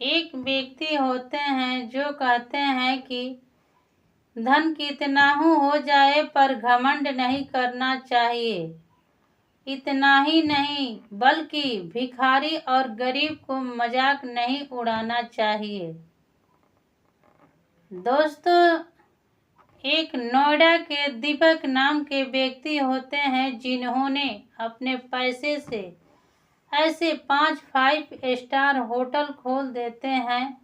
एक व्यक्ति होते हैं जो कहते हैं कि धन कितना हो जाए पर घमंड नहीं करना चाहिए। इतना ही नहीं बल्कि भिखारी और गरीब को मजाक नहीं उड़ाना चाहिए। दोस्तों, एक नोएडा के दीपक नाम के व्यक्ति होते हैं जिन्होंने अपने पैसे से ऐसे 5 स्टार होटल खोल देते हैं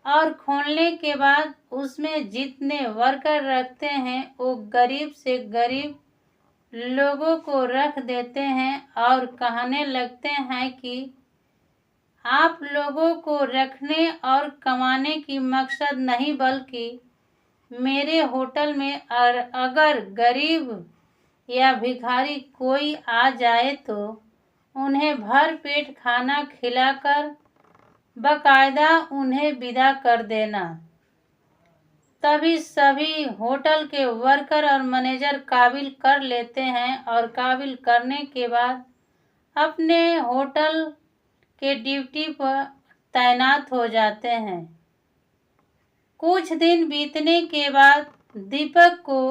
और खोलने के बाद उसमें जितने वर्कर रखते हैं वो गरीब से गरीब लोगों को रख देते हैं और कहने लगते हैं कि आप लोगों को रखने और कमाने की मकसद नहीं बल्कि मेरे होटल में अगर गरीब या भिखारी कोई आ जाए तो उन्हें भर पेट खाना खिलाकर बाकायदा उन्हें विदा कर देना। तभी सभी होटल के वर्कर और मैनेजर काबिल कर लेते हैं और काबिल करने के बाद अपने होटल के ड्यूटी पर तैनात हो जाते हैं। कुछ दिन बीतने के बाद दीपक को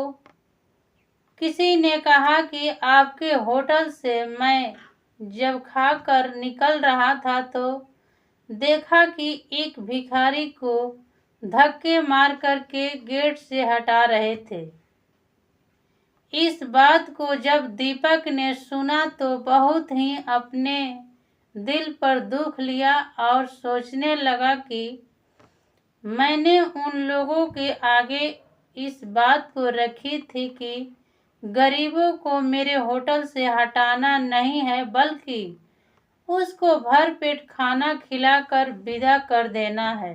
किसी ने कहा कि आपके होटल से मैं जब खाकर निकल रहा था तो देखा कि एक भिखारी को धक्के मार करके गेट से हटा रहे थे। इस बात को जब दीपक ने सुना तो बहुत ही अपने दिल पर दुख लिया और सोचने लगा कि मैंने उन लोगों के आगे इस बात को रखी थी कि गरीबों को मेरे होटल से हटाना नहीं है बल्कि उसको भर पेट खाना खिलाकर विदा कर देना है।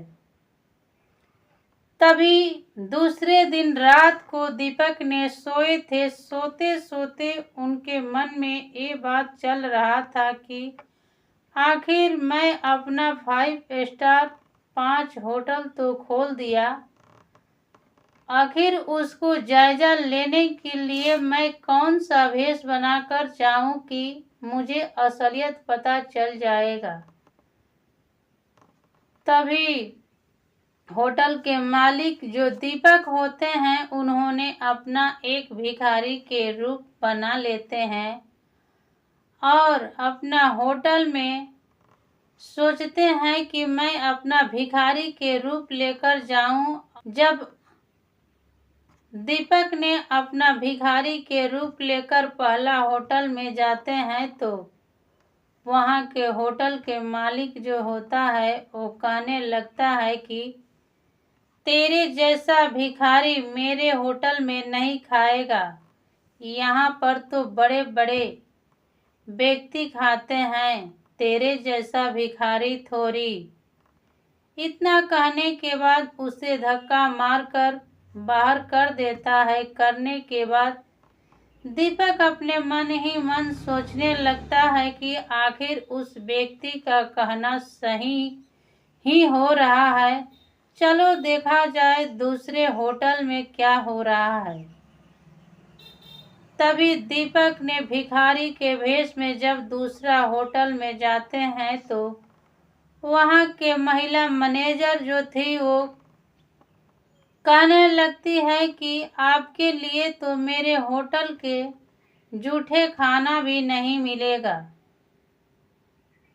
तभी दूसरे दिन रात को दीपक ने सोए थे, सोते सोते उनके मन में ये बात चल रहा था कि आखिर मैं अपना 5 स्टार 5 होटल तो खोल दिया, आखिर उसको जायजा लेने के लिए मैं कौन सा भेष बनाकर जाऊं कि मुझे असलियत पता चल जाएगा। तभी होटल के मालिक जो दीपक होते हैं उन्होंने अपना एक भिखारी के रूप बना लेते हैं और अपना होटल में सोचते हैं कि मैं अपना भिखारी के रूप लेकर जाऊं। जब दीपक ने अपना भिखारी के रूप लेकर पहला होटल में जाते हैं तो वहाँ के होटल के मालिक जो होता है वो कहने लगता है कि तेरे जैसा भिखारी मेरे होटल में नहीं खाएगा, यहाँ पर तो बड़े बड़े व्यक्ति खाते हैं, तेरे जैसा भिखारी थोड़ी। इतना कहने के बाद उसे धक्का मारकर बाहर कर देता है। करने के बाद दीपक अपने मन ही मन सोचने लगता है कि आखिर उस व्यक्ति का कहना सही ही हो रहा है, चलो देखा जाए दूसरे होटल में क्या हो रहा है। तभी दीपक ने भिखारी के भेष में जब दूसरा होटल में जाते हैं तो वहाँ के महिला मैनेजर जो थी वो कहने लगती है कि आपके लिए तो मेरे होटल के जूठे खाना भी नहीं मिलेगा।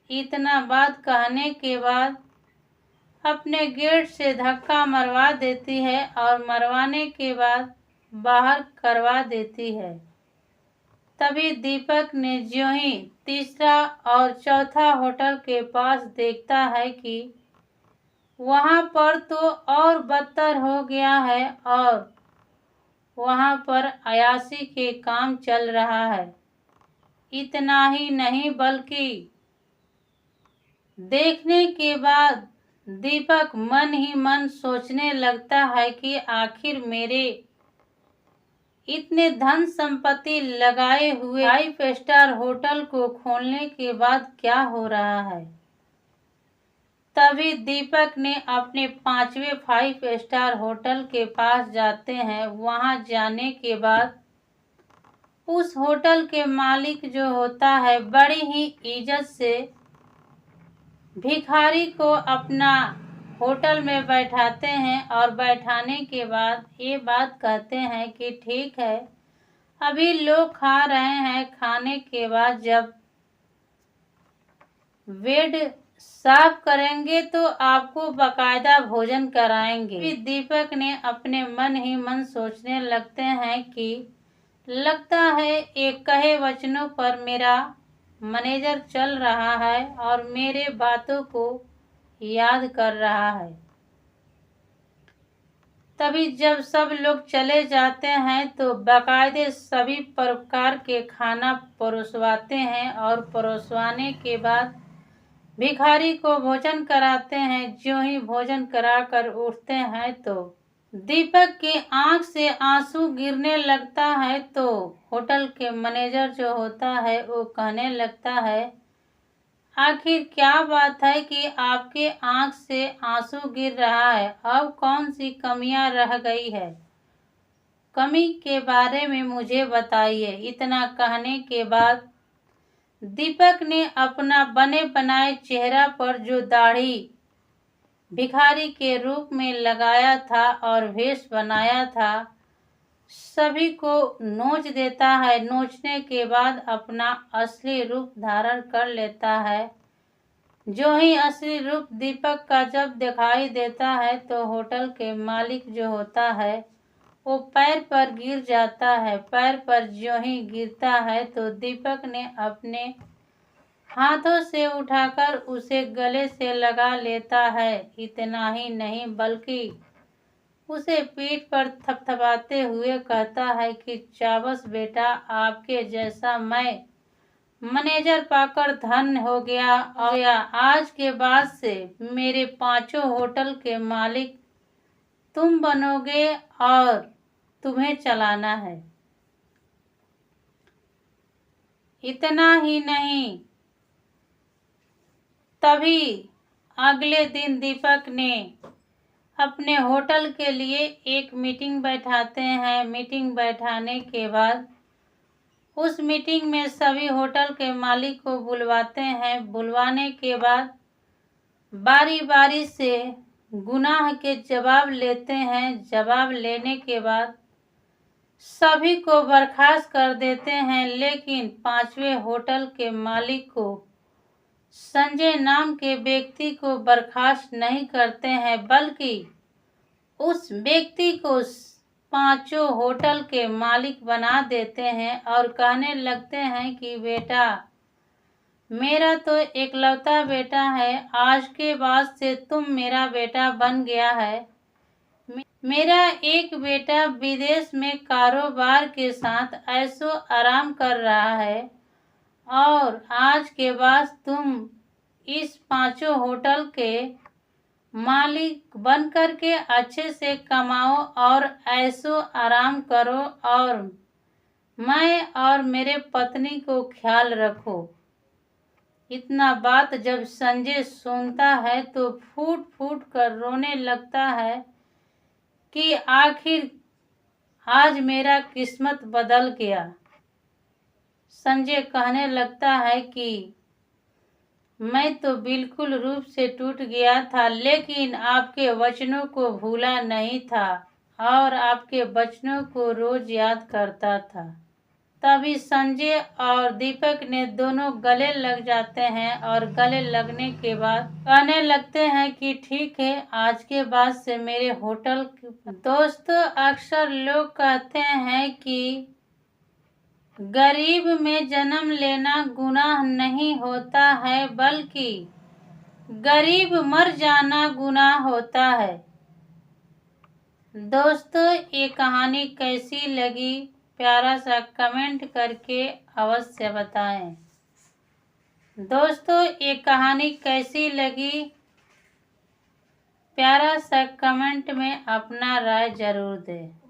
इतना बात कहने के बाद अपने गेट से धक्का मरवा देती है और मरवाने के बाद बाहर करवा देती है। तभी दीपक ने ज्यों ही तीसरा और चौथा होटल के पास देखता है कि वहाँ पर तो और बदतर हो गया है और वहाँ पर अयाशी के काम चल रहा है। इतना ही नहीं बल्कि देखने के बाद दीपक मन ही मन सोचने लगता है कि आखिर मेरे इतने धन संपत्ति लगाए हुए 5 स्टार होटल को खोलने के बाद क्या हो रहा है। तभी दीपक ने अपने 5वें 5 स्टार होटल के पास जाते हैं। वहां जाने के बाद उस होटल के मालिक जो होता है बड़ी ही इज्जत से भिखारी को अपना होटल में बैठाते हैं और बैठाने के बाद ये बात कहते हैं कि ठीक है, अभी लोग खा रहे हैं, खाने के बाद जब बेड साफ करेंगे तो आपको बाकायदा भोजन कराएंगे। फिर दीपक ने अपने मन ही मन सोचने लगते हैं कि लगता है एक कहे वचनों पर मेरा मैनेजर चल रहा है और मेरे बातों को याद कर रहा है। तभी जब सब लोग चले जाते हैं तो बाकायदे सभी प्रकार के खाना परोसवाते हैं और परोसवाने के बाद भिखारी को भोजन कराते हैं। ज्यों ही भोजन कराकर उठते हैं तो दीपक की आंख से आंसू गिरने लगता है। तो होटल के मैनेजर जो होता है वो कहने लगता है, आखिर क्या बात है कि आपके आंख से आंसू गिर रहा है? अब कौन सी कमियां रह गई है? कमी के बारे में मुझे बताइए। इतना कहने के बाद दीपक ने अपना बने बनाए चेहरा पर जो दाढ़ी भिखारी के रूप में लगाया था और भेष बनाया था, सभी को नोच देता है। नोचने के बाद अपना असली रूप धारण कर लेता है। जो ही असली रूप दीपक का जब दिखाई देता है तो होटल के मालिक जो होता है वो पैर पर गिर जाता है। पैर पर जो ही गिरता है तो दीपक ने अपने हाथों से उठाकर उसे गले से लगा लेता है। इतना ही नहीं बल्कि उसे पीठ पर थपथपाते हुए कहता है कि चाबस बेटा, आपके जैसा मैं मैनेजर पाकर धन्य हो गया और आज के बाद से मेरे 5 होटल के मालिक तुम बनोगे और तुम्हें चलाना है। इतना ही नहीं, तभी अगले दिन दीपक ने अपने होटल के लिए एक मीटिंग बैठाते हैं। मीटिंग बैठाने के बाद उस मीटिंग में सभी होटल के मालिक को बुलवाते हैं। बुलवाने के बाद बारी बारी से गुनाह के जवाब लेते हैं। जवाब लेने के बाद सभी को बर्खास्त कर देते हैं, लेकिन 5वें होटल के मालिक को संजय नाम के व्यक्ति को बर्खास्त नहीं करते हैं, बल्कि उस व्यक्ति को 5 होटल के मालिक बना देते हैं और कहने लगते हैं कि बेटा, मेरा तो एकलौता बेटा है, आज के बाद से तुम मेरा बेटा बन गया है। मेरा एक बेटा विदेश में कारोबार के साथ ऐशो आराम कर रहा है और आज के बाद तुम इस 5 होटल के मालिक बन कर के अच्छे से कमाओ और ऐशो आराम करो और मैं और मेरे पत्नी को ख्याल रखो। इतना बात जब संजय सुनता है तो फूट फूट कर रोने लगता है कि आखिर आज मेरा किस्मत बदल गया। संजय कहने लगता है कि मैं तो बिल्कुल रूप से टूट गया था, लेकिन आपके वचनों को भूला नहीं था और आपके वचनों को रोज याद करता था। तभी संजय और दीपक ने दोनों गले लग जाते हैं और गले लगने के बाद कहने लगते हैं कि ठीक है, आज के बाद से मेरे होटल। दोस्तों, अक्सर लोग कहते हैं कि गरीब में जन्म लेना गुनाह नहीं होता है, बल्कि गरीब मर जाना गुनाह होता है। दोस्तों, ये कहानी कैसी लगी प्यारा सा कमेंट करके अवश्य बताएं। दोस्तों, ये कहानी कैसी लगी प्यारा सा कमेंट में अपना राय जरूर दें।